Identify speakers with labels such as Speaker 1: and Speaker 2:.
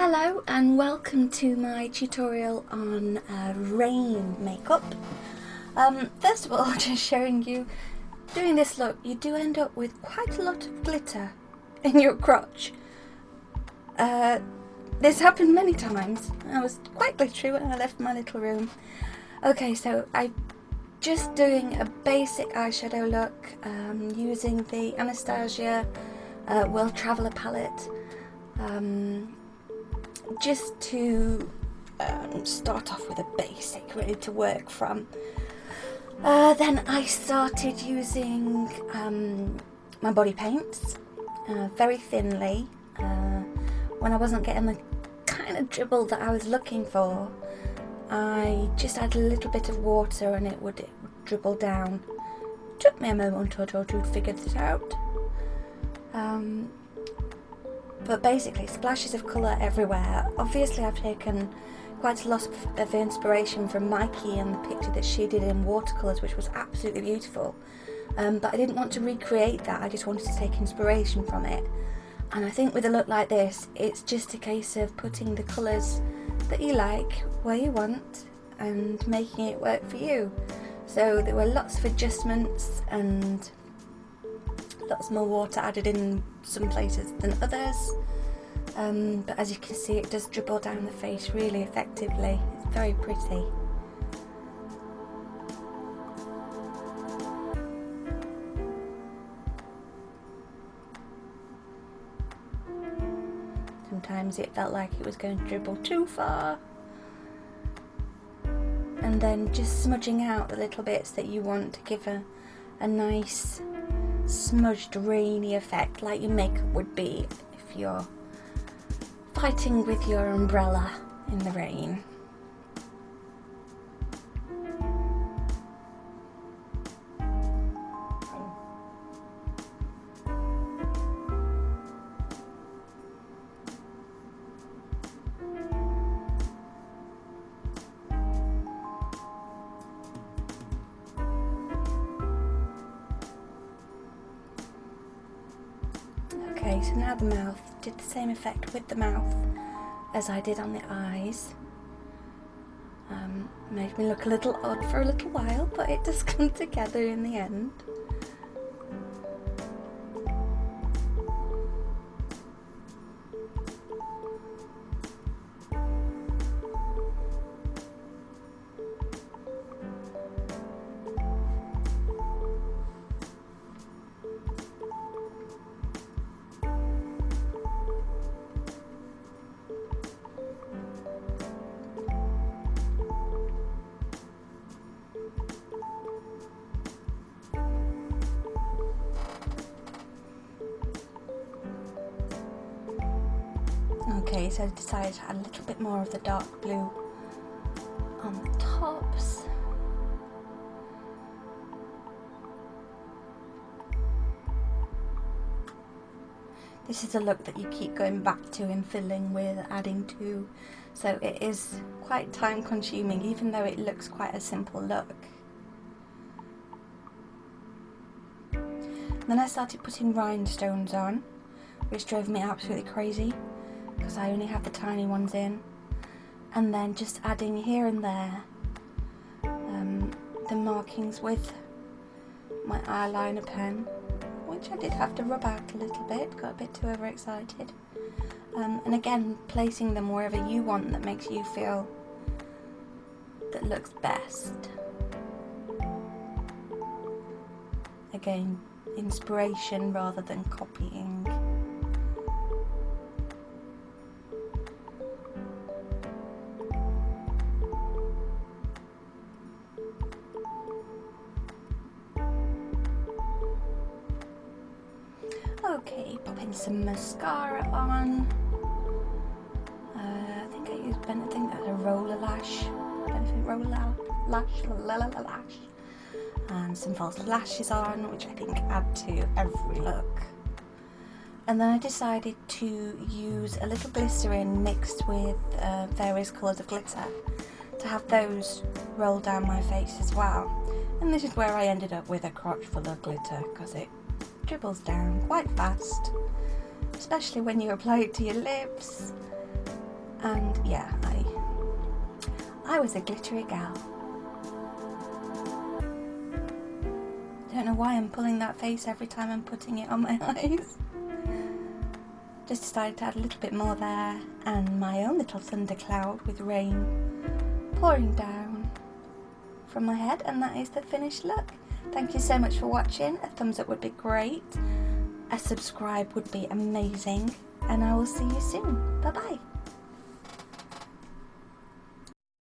Speaker 1: Hello and welcome to my tutorial on rain makeup. First of all, just showing you, doing this look, you do end up with quite a lot of glitter in your crotch. This happened many times. I was quite glittery when I left my little room. Okay, so I'm just doing a basic eyeshadow look using the Anastasia World Traveller palette. Just to start off with a basic really to work from. Then I started using my body paints very thinly. When I wasn't getting the kind of dribble that I was looking for, I just added a little bit of water and it would dribble down. Took me a moment or two to figure this out. But basically, splashes of colour everywhere. Obviously, I've taken quite a lot of inspiration from Mykie and the picture that she did in watercolours, which was absolutely beautiful. But I didn't want to recreate that, I just wanted to take inspiration from it. And I think with a look like this, it's just a case of putting the colours that you like where you want and making it work for you. So there were lots of adjustments and lots more water added in some places than others, but as you can see, it does dribble down the face really effectively. It's very pretty. Sometimes it felt like it was going to dribble too far, and then just smudging out the little bits that you want to give a nice smudged rainy effect, like your makeup would be if you're fighting with your umbrella in the rain. Okay, so now the mouth. Did the same effect with the mouth as I did on the eyes. Made me look a little odd for a little while, but it does come together in the end. Okay, so I decided to add a little bit more of the dark blue on the tops. This is a look that you keep going back to and filling with, adding to, so it is quite time consuming even though it looks quite a simple look. Then I started putting rhinestones on, which drove me absolutely crazy because I only have the tiny ones in, and then just adding here and there the markings with my eyeliner pen, which I did have to rub out a little bit, got a bit too overexcited, and again placing them wherever you want that makes you feel that looks best. Again, inspiration rather than copying. Okay, popping some mascara on. I think I used Benefit, that's a roller lash. Benefit roller lash. And some false lashes on, which I think add to every look. And then I decided to use a little glycerine mixed with various colours of glitter to have those roll down my face as well. And this is where I ended up with a crotch full of glitter because it dribbles down quite fast, especially when you apply it to your lips. And yeah, I was a glittery gal. Don't know why I'm pulling that face every time I'm putting it on my eyes. Just decided to add a little bit more there, and my own little thundercloud with rain pouring down from my head, and that is the finished look. Thank you so much for watching. A thumbs up would be great. A subscribe would be amazing, and I will see you soon. Bye bye.